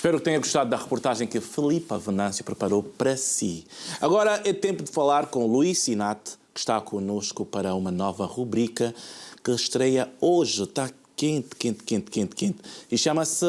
Espero que tenha gostado da reportagem que Filipa Venâncio preparou para si. Agora é tempo de falar com Luís Sinat, que está connosco para uma nova rubrica que estreia hoje. Está quente. E chama-se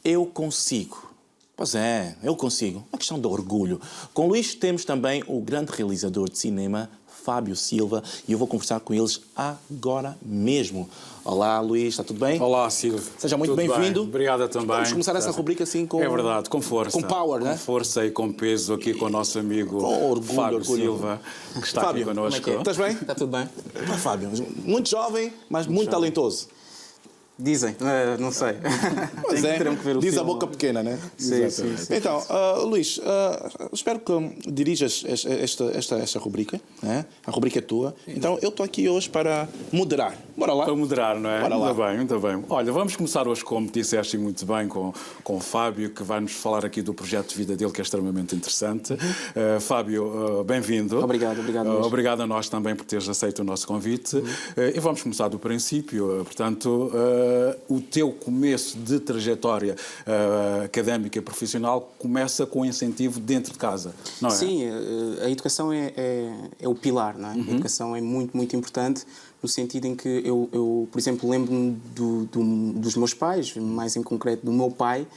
Eu Consigo. Pois é, eu consigo. Uma questão de orgulho. Com Luís temos também o grande realizador de cinema, Fábio Silva, e eu vou conversar com eles agora mesmo. Olá, Luís, está tudo bem? Olá, Silvio. Seja muito bem-vindo. Obrigada também. Vamos começar essa rubrica assim com... É verdade, com força. Com power, né? Com força e com peso aqui com o nosso amigo Fábio Silva, que está Fábio, aqui connosco. como é que é? Estás bem? Está tudo bem? Fábio, muito jovem, mas muito talentoso. Dizem, não sei. Pois é, terão que ver o diz filme. a boca pequena, né? Sim. Então, Luís, espero que dirijas esta rubrica, né? A rubrica é tua. Então, eu estou aqui hoje para moderar. Bora lá? Para moderar, não é? Bora lá. Muito bem. Olha, vamos começar hoje, como disseste muito bem, com o Fábio, que vai nos falar aqui do projeto de vida dele, que é extremamente interessante. Fábio, bem-vindo. Obrigado. Obrigado a nós também por teres aceito o nosso convite. E vamos começar do princípio. Portanto, o teu começo de trajetória académica e profissional começa com incentivo dentro de casa, não é? Sim, a educação é o pilar, não é? A educação é muito, muito importante, no sentido em que eu por exemplo, lembro-me dos meus pais, mais em concreto do meu pai,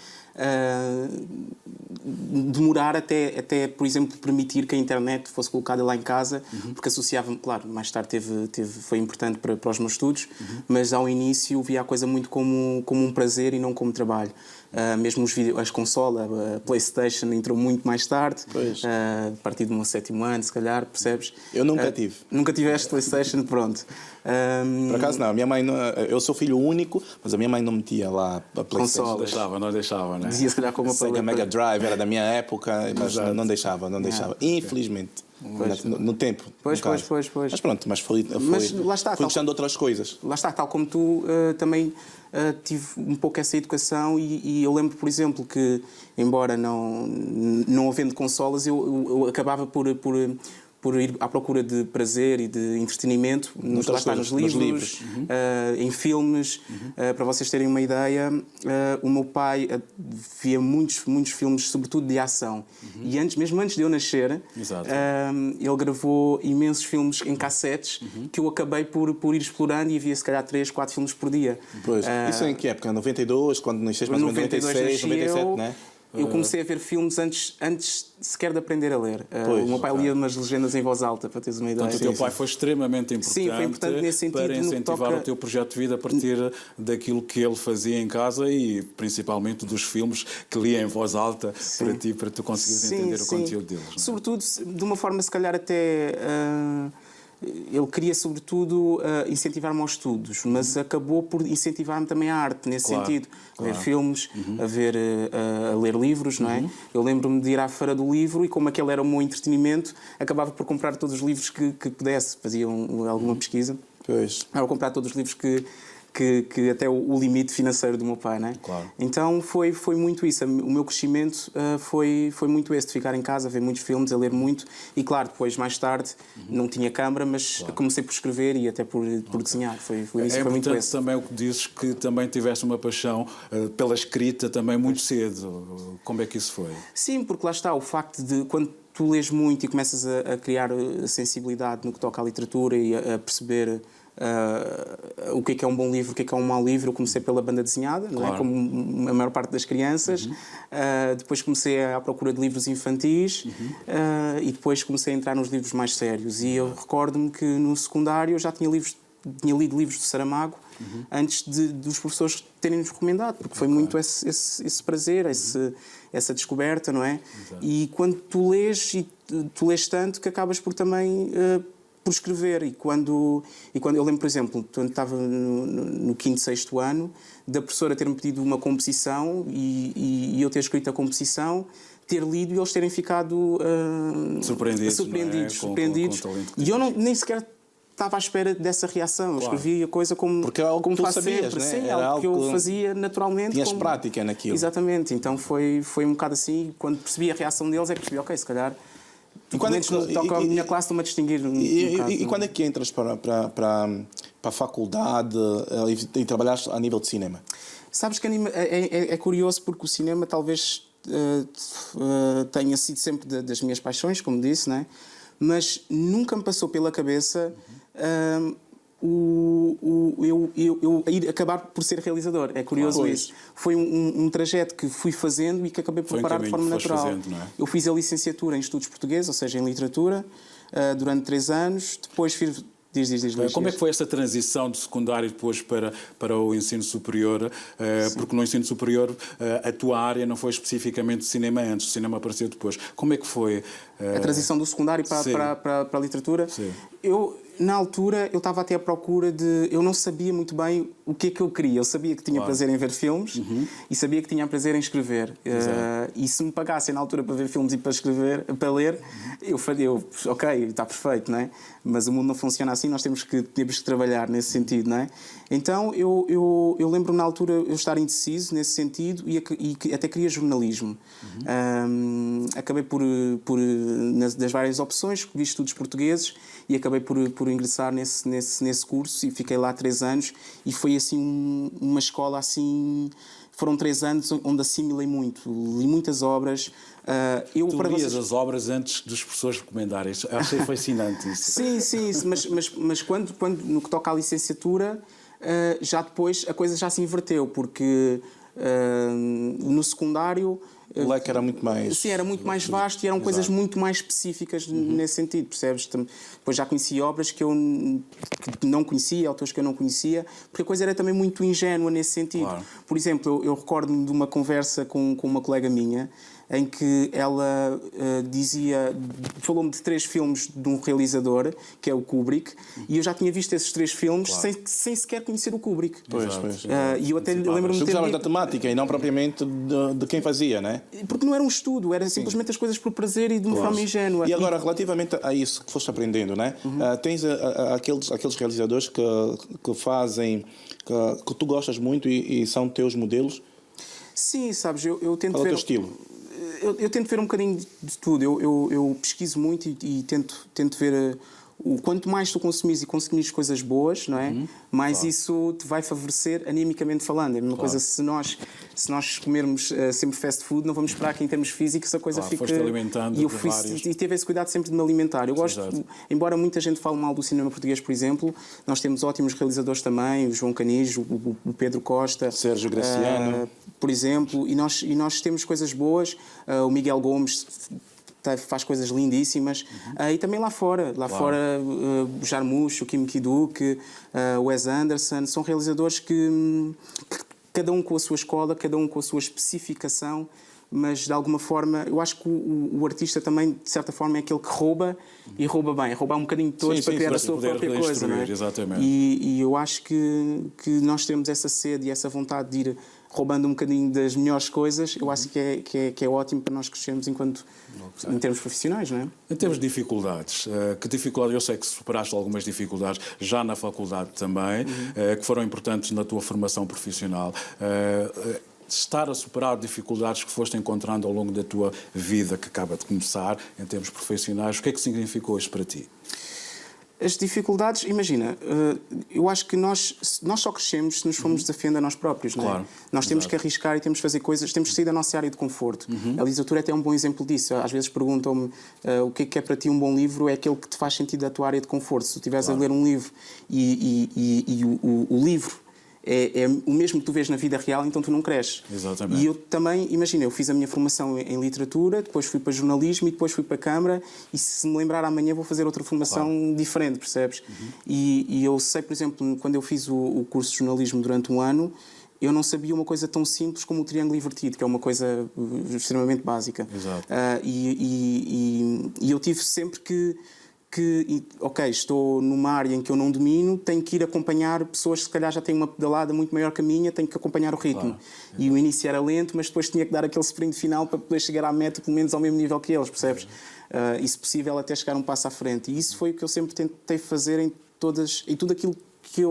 demorar até, por exemplo, permitir que a internet fosse colocada lá em casa, porque associava-me, claro, mais tarde foi importante para os meus estudos, mas ao início via a coisa muito como um prazer e não como trabalho. Mesmo as consolas, a PlayStation entrou muito mais tarde, a partir do meu 7º ano, se calhar, percebes? Eu nunca tive. Nunca tiveste PlayStation, pronto. Por acaso não, minha mãe não, eu sou filho único, mas a minha mãe não metia lá a PlayStation. Não deixava, né? Dizia, se calhar, como Sega Mega Drive era da minha época, mas não deixava. Infelizmente. No tempo. Pois. Mas pronto, mas lá está, fui gostando de outras coisas. Lá está, tal como tu, também tive um pouco essa educação e eu lembro, por exemplo, que, embora não havendo consolas, eu acabava por ir à procura de prazer e de entretenimento nos livros. Em filmes. Para vocês terem uma ideia, o meu pai via muitos filmes, sobretudo de ação. E mesmo antes de eu nascer, ele gravou imensos filmes em cassetes que eu acabei por ir explorando e via se calhar 3, 4 filmes por dia. Pois. Isso em que época? 92, quando nasceste, mais ou menos 96, 97, né? Eu comecei a ver filmes antes sequer de aprender a ler. O meu pai lia umas legendas em voz alta, para teres uma ideia. Portanto, o teu pai foi extremamente importante, sim, foi importante nesse sentido, para incentivar o teu projeto de vida a partir daquilo que ele fazia em casa e principalmente dos filmes que lia em voz alta para tu conseguires entender o conteúdo deles. Não é? Sobretudo, de uma forma se calhar até... ele queria, sobretudo, incentivar-me aos estudos, mas acabou por incentivar-me também à arte, nesse sentido. A ver filmes, a ler livros, não é? Eu lembro-me de ir à Feira do Livro e, como aquele era o meu entretenimento, acabava por comprar todos os livros que pudesse. Fazia alguma pesquisa. Era comprar todos os livros que até o limite financeiro do meu pai, não é? Claro. Então foi muito isso. O meu crescimento foi muito esse, de ficar em casa, a ver muitos filmes, a ler muito. E claro, depois, mais tarde, não tinha câmara, mas comecei por escrever e até por desenhar. Foi muito esse. Também o que dizes, que também tiveste uma paixão pela escrita também muito cedo. Como é que isso foi? Sim, porque lá está, o facto de quando tu lês muito e começas a criar sensibilidade no que toca à literatura e a perceber o que é um bom livro, o que é um mau livro. Eu comecei pela banda desenhada, não é? Como a maior parte das crianças. Depois comecei à procura de livros infantis e depois comecei a entrar nos livros mais sérios. E eu recordo-me que no secundário eu já tinha lido livros de Saramago antes dos professores terem-nos recomendado, porque foi muito esse prazer, essa descoberta, não é? E quando tu lês, tu lês tanto que acabas por também... por escrever. E quando eu lembro, por exemplo, quando estava no 5º, 6º ano, da professora ter-me pedido uma composição e eu ter escrito a composição, ter lido e eles terem ficado surpreendidos. Com e eu nem sequer estava à espera dessa reação. Eu escrevi a coisa como, porque é algo como que tu faço sabias, sempre. né? Sim, era algo que eu fazia naturalmente. Tinhas prática naquilo. Exatamente. Então foi um bocado assim. Quando percebi a reação deles é que percebi, ok, se calhar... E quando toca a minha classe, estou-me a distinguir e quando é que entras para a faculdade e trabalhas a nível de cinema? Sabes que é curioso porque o cinema talvez tenha sido sempre das minhas paixões, como disse, não é? Mas nunca me passou pela cabeça eu ir acabar por ser realizador. É curioso isso. Foi um trajeto que fui fazendo e que acabei por parar de forma natural. Fazendo, não é? Eu fiz a licenciatura em Estudos Portugueses, ou seja, em Literatura, durante 3 anos. Depois fiz... Como é que foi essa transição do secundário depois para o ensino superior? Porque no ensino superior a tua área não foi especificamente cinema antes, o cinema apareceu depois. Como é que foi? A transição do secundário para a literatura? Sim. Na altura, eu estava até à procura de... Eu não sabia muito bem o que é que eu queria. Eu sabia que tinha prazer em ver filmes e sabia que tinha prazer em escrever. E se me pagassem na altura para ver filmes e para escrever, para ler, eu faria... Ok, está perfeito, não é? Mas o mundo não funciona assim, nós temos que trabalhar nesse sentido, não é? Então, eu lembro na altura eu estar indeciso nesse sentido e até queria jornalismo. Acabei das várias opções, escolhi Estudos Portugueses e acabei por ingressar nesse curso e fiquei lá 3 anos e foi assim uma escola assim... Foram 3 anos onde assimilei muito, li muitas obras. Tu lias as obras antes dos professores recomendarem. Achei fascinante isso. Sim, mas quando no que toca à licenciatura, já depois a coisa já se inverteu, porque no secundário... O leque era muito mais... Sim, era muito mais vasto e eram coisas muito mais específicas nesse sentido, percebes? Depois já conheci obras que não conhecia, autores que eu não conhecia, porque a coisa era também muito ingênua nesse sentido. Claro. Por exemplo, eu recordo-me de uma conversa com uma colega minha, em que ela falou-me de 3 filmes de um realizador, que é o Kubrick, e eu já tinha visto esses 3 filmes sem sequer conhecer o Kubrick. Pois. E eu até lembro-me de ter da temática e não propriamente de quem fazia, não é? Porque não era um estudo, era simplesmente as coisas por prazer e de uma forma ingênua. E agora, relativamente a isso que foste aprendendo, não é? Tens aqueles realizadores que fazem, que tu gostas muito e são teus modelos? Sim, sabes, eu tento ver... Qual é o teu estilo? Eu tento ver um bocadinho de tudo. Eu pesquiso muito e tento ver... Quanto mais tu consumires e consumires coisas boas, não é? Mais isso te vai favorecer animicamente falando. É a mesma coisa se nós comermos sempre fast food, não vamos esperar que em termos físicos a coisa fique... Foste alimentando e teve esse cuidado sempre de me alimentar. Eu gosto, embora muita gente fale mal do cinema português, por exemplo, nós temos ótimos realizadores também, o João Canijo, o Pedro Costa, Sérgio Graciano, por exemplo, e nós temos coisas boas. O Miguel Gomes faz coisas lindíssimas. E também lá fora. Fora, o Jarmusch, o Kim Ki-duk, o Wes Anderson, são realizadores que cada um com a sua escola, cada um com a sua especificação, mas de alguma forma, eu acho que o artista também, de certa forma, é aquele que rouba e rouba bem. Roubar um bocadinho de todos para criar a sua própria coisa. Não é? Exatamente. E eu acho que nós temos essa sede e essa vontade de ir roubando um bocadinho das melhores coisas. Eu acho que é ótimo para nós crescermos em termos profissionais, não é? Em termos de dificuldades, que dificuldades, eu sei que superaste algumas dificuldades já na faculdade também, que foram importantes na tua formação profissional. Estar a superar dificuldades que foste encontrando ao longo da tua vida, que acaba de começar, em termos profissionais, o que é que significou isto para ti? As dificuldades, imagina, eu acho que nós só crescemos se nos formos desafiando a nós próprios, não é? Claro. Nós temos que arriscar e temos que fazer coisas, temos que sair da nossa área de conforto. A literatura é até um bom exemplo disso. Às vezes perguntam-me o que é para ti um bom livro, é aquele que te faz sentido da tua área de conforto. Se tu estiveres a ler um livro e o livro é o mesmo que tu vês na vida real, então tu não cresces. Exatamente. E eu também, imagina, eu fiz a minha formação em literatura, depois fui para jornalismo e depois fui para a Câmara, e se me lembrar amanhã vou fazer outra formação diferente, percebes? E eu sei, por exemplo, quando eu fiz o curso de jornalismo durante um ano, eu não sabia uma coisa tão simples como o triângulo invertido, que é uma coisa extremamente básica. Exato. E eu tive sempre que estou numa área em que eu não domino, tenho que ir acompanhar pessoas que se calhar já têm uma pedalada muito maior que a minha, tenho que acompanhar o ritmo. Claro. E o início era lento, mas depois tinha que dar aquele sprint final para poder chegar à meta pelo menos ao mesmo nível que eles, percebes? E se possível até chegar um passo à frente. E isso foi o que eu sempre tentei fazer em tudo aquilo que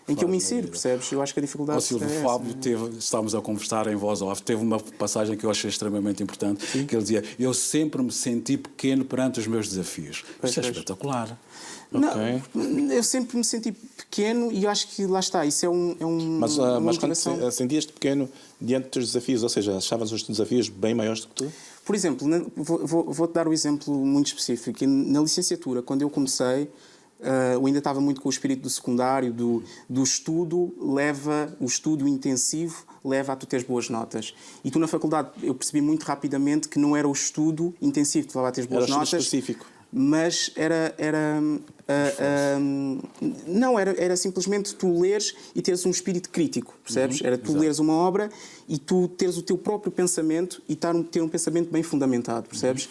em que eu me insiro, percebes? Eu acho que a dificuldade Ó Silvio, é essa. Fábio estávamos a conversar em voz off, teve uma passagem que eu achei extremamente importante, que ele dizia, eu sempre me senti pequeno perante os meus desafios. Isto é espetacular. Não, eu sempre me senti pequeno e eu acho que lá está, isso é Mas uma quando motivação. sentias-te pequeno diante dos desafios, ou seja, achavas os desafios bem maiores do que tu? Por exemplo, vou-te dar um exemplo muito específico. Na licenciatura, quando eu comecei, eu ainda estava muito com o espírito do secundário, do estudo, o estudo intensivo leva a tu teres boas notas. E tu na faculdade, eu percebi muito rapidamente que não era o estudo intensivo que te levava a teres boas Era notas. específico. Mas era simplesmente tu leres e teres um espírito crítico, percebes? Era tu leres uma obra e tu teres o teu próprio pensamento e ter um pensamento bem fundamentado, percebes?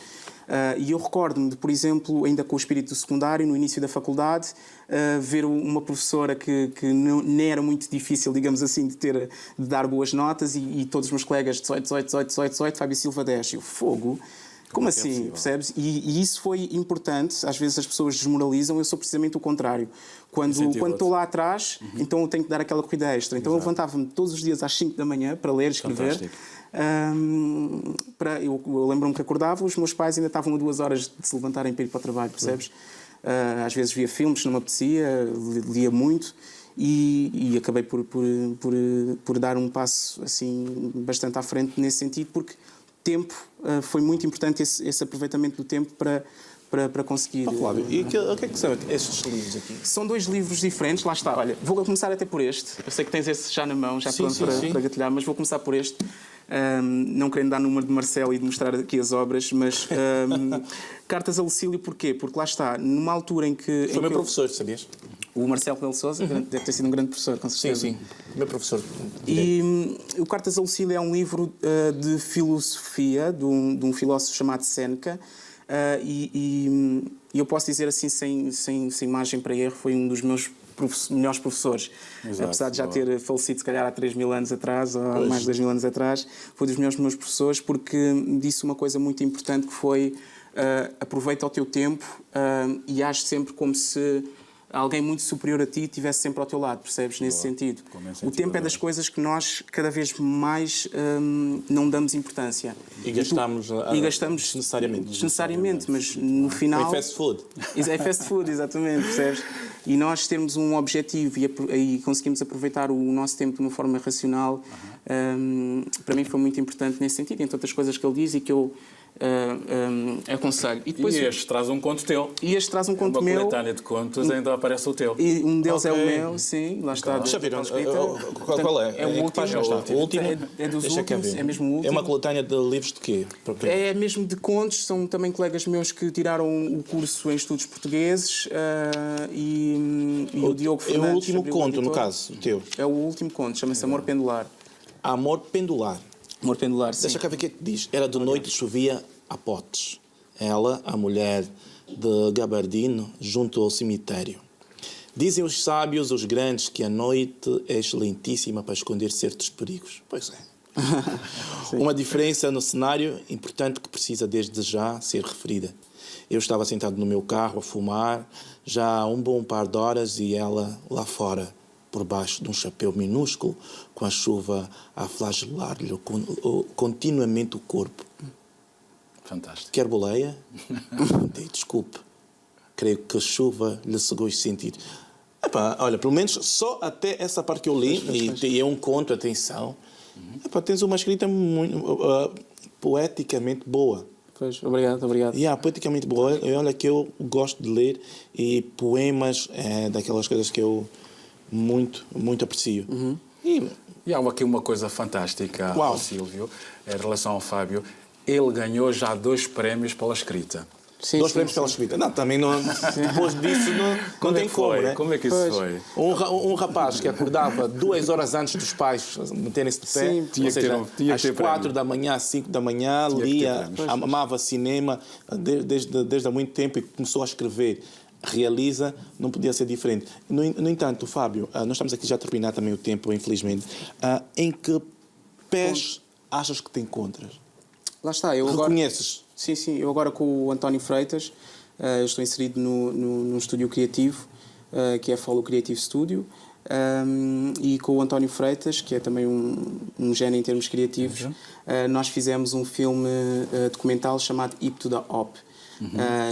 E eu recordo-me de, por exemplo, ainda com o espírito do secundário, no início da faculdade, ver uma professora que nem era muito difícil, digamos assim, de dar boas notas e todos os meus colegas 18, Fábio Silva 10. E o fogo... Como assim, percebes? E isso foi importante. Às vezes as pessoas desmoralizam, eu sou precisamente o contrário. Quando estou lá atrás, então eu tenho que dar aquela corrida extra. Então eu levantava-me todos os dias às 5 da manhã para ler, escrever. Eu lembro-me que acordava, os meus pais ainda estavam a 2 horas de se levantarem para ir para o trabalho, percebes? Às vezes via filmes, não me apetecia, lia muito. E acabei por dar um passo assim bastante à frente nesse sentido, porque tempo foi muito importante esse aproveitamento do tempo para conseguir. Flávio, e o que é que são estes livros aqui? São 2 livros diferentes, lá está. Olha, vou começar até por este. Eu sei que tens esse já na mão, já pronto para gatilhar, mas vou começar por este. Não querendo dar número de Marcelo e de mostrar aqui as obras, mas Cartas a Lucílio, porquê? Porque lá está, numa altura em que... Foi meu professor, sabias? O Marcelo Rebelo de Sousa deve ter sido um grande professor, com certeza. Sim, meu professor. E o Cartas a Lucílio é um livro de filosofia de um filósofo chamado Séneca, e eu posso dizer assim, sem margem para erro, foi um dos meus melhores professores. Exato, apesar de já ter falecido se calhar há 3.000 anos atrás ou há mais de 2.000 anos atrás, foi um dos meus professores, porque me disse uma coisa muito importante, que foi aproveita o teu tempo e age sempre como se alguém muito superior a ti estivesse sempre ao teu lado, percebes? Nesse sentido. O tempo é das coisas que nós cada vez mais não damos importância. E gastamos desnecessariamente, mas no final... É fast food. É fast food, exatamente, percebes? E nós termos um objetivo e conseguimos aproveitar o nosso tempo de uma forma racional, para mim foi muito importante nesse sentido, entre outras coisas que ele diz e que eu aconselho. E este traz um conto teu. E este traz um conto meu. Uma coletânea de contos, ainda aparece o teu. E um deles é o meu, sim, lá está. Deixa ver, qual é? É o último. O último? É dos últimos, é mesmo o último. É uma coletânea de livros de quê? É mesmo de contos, são também colegas meus que tiraram o curso em estudos portugueses, e o Diogo Fernandes. É o último conto, no caso, o teu? É o último conto, chama-se Amor Pendular. Amor Pendular. Amor Pendular, sim. Deixa cá ver o que é que diz. Era de noite, chovia a potes. Ela, a mulher de Gabardino, junto ao cemitério. Dizem os sábios, os grandes, que a noite é excelentíssima para esconder certos perigos. Pois é. Uma diferença no cenário importante que precisa desde já ser referida. Eu estava sentado no meu carro a fumar já há um bom par de horas e ela lá fora, por baixo de um chapéu minúsculo, com a chuva a flagelar-lhe continuamente o corpo. Fantástico. Quer boleia? Desculpe. Creio que a chuva lhe cegou os sentidos. Epá, olha, pelo menos só até essa parte que eu li, e é um conto, atenção. Epá, tens uma escrita muito poeticamente boa. Pois, obrigado. Poeticamente boa. E olha que eu gosto de ler, e poemas é daquelas coisas que eu muito aprecio. E há aqui uma coisa fantástica ao Silvio, em relação ao Fábio. Ele ganhou já 2 prémios pela escrita. Sim, 2 prémios pela escrita. Não, também não. Depois disso não tem como, né? Como é que isso foi? Um rapaz que acordava 2 horas antes dos pais meterem-se de pé, Sim, ou seja, às 4 da manhã, às 5 da manhã, lia, amava cinema desde há muito tempo e começou a escrever. Realiza, não podia ser diferente. No entanto, Fábio, nós estamos aqui já a terminar também o tempo, infelizmente. Em que pés achas que te encontras? Lá está, eu agora... Reconheces? Sim, eu agora com o António Freitas, eu estou inserido num estúdio criativo, que é a Follow Creative Studio, e com o António Freitas, que é também um gênio em termos criativos, nós fizemos um filme documental chamado Hip to the Hop.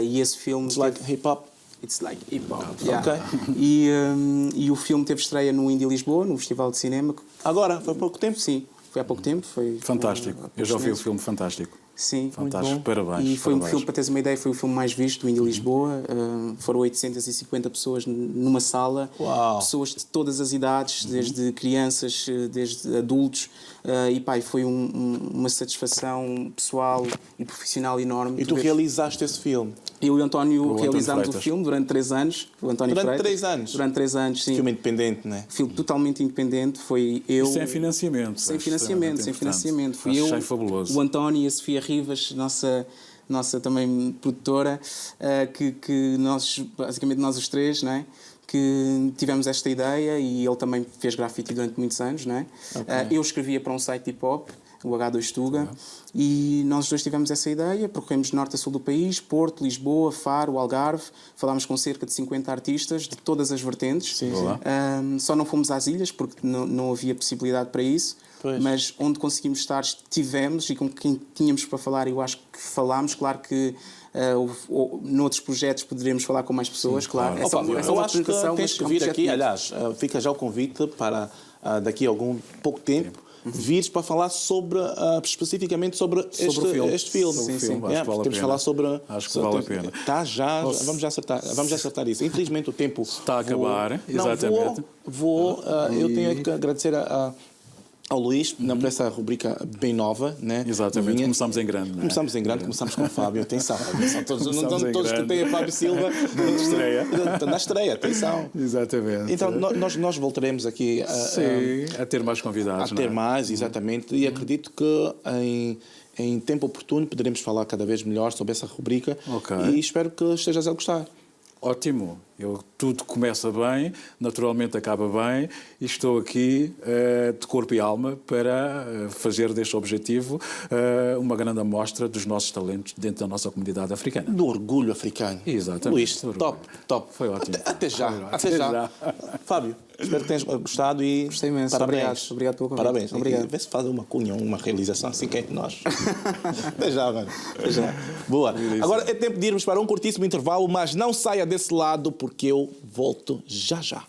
E esse filme... It's like hip-hop? It's like hip-hop, Ok. E o filme teve estreia no Indie Lisboa, no Festival de Cinema. Agora, foi há pouco tempo? Sim, foi há pouco tempo. Foi Fantástico. Eu já vi o filme, fantástico. Sim, Fantástico, muito bom. parabéns. E foi um parabéns. filme, para teres uma ideia, foi o filme mais visto do Indie Lisboa. Foram 850 pessoas numa sala. Uau. Pessoas de todas as idades, desde crianças, desde adultos. E pá, foi uma satisfação pessoal e profissional enorme. E tu realizaste esse filme? Eu e o António realizámos Freitas. o filme durante 3 anos. O António Durante Freitas. 3 anos? Durante 3 anos, sim. Filme independente, não é? Filme totalmente independente. Foi eu... E sem financiamento. Sem acho financiamento, extremamente sem importante. financiamento. Fui Acho eu, que é fabuloso. o António e a Sofia Rivas, nossa também produtora, que nós, basicamente nós os três, não é? Que tivemos esta ideia, e ele também fez grafite durante muitos anos, não é? Eu escrevia para um site de hip-hop, o H2 Tuga, e nós dois tivemos essa ideia, percorremos de norte a sul do país, Porto, Lisboa, Faro, Algarve, falámos com cerca de 50 artistas de todas as vertentes. Sim. Só não fomos às ilhas porque não havia possibilidade para isso. Pois. Mas onde conseguimos estar, tivemos, e com quem tínhamos para falar, eu acho que falámos. Claro que noutros projetos poderemos falar com mais pessoas, claro. Ó, Fábio, eu acho que tens mas que é um vir projeto aqui, muito. aliás, fica já o convite para daqui a pouco tempo, vires para falar sobre, especificamente sobre este filme. Sobre o filme, acho que vale a temos que pena. falar sobre... Acho que vale a pena. Tá, vamos já acertar isso. Infelizmente o tempo... Está a acabar, Não, exatamente. eu tenho que agradecer ao Luís, por essa rubrica bem nova, né? Exatamente, Novinha. começamos em grande. Não é? Começamos em grande, começamos com o Fábio, atenção. Não Começamos em todos que grande. têm a Fábio Silva Na estreia. Na estreia, atenção. Exatamente. Então, nós voltaremos aqui Sim, a ter mais convidados. a ter não é? mais, exatamente, e acredito que em tempo oportuno poderemos falar cada vez melhor sobre essa rubrica. Ok. E espero que estejas a gostar. Ótimo. Tudo começa bem, naturalmente acaba bem, e estou aqui de corpo e alma para fazer deste objetivo uma grande amostra dos nossos talentos dentro da nossa comunidade africana. Do orgulho africano. Exatamente. Luís, Do top. Foi ótimo. Até já. Até já. Fábio, espero que tenhas gostado e Gostei imenso. parabéns. Obrigado pelo convite. Parabéns. Obrigado. Vê se faz uma cunha, uma realização assim que é de nós. Até já, mano. Até já. Boa. Agora é tempo de irmos para um curtíssimo intervalo, mas não saia desse lado porque eu volto já já.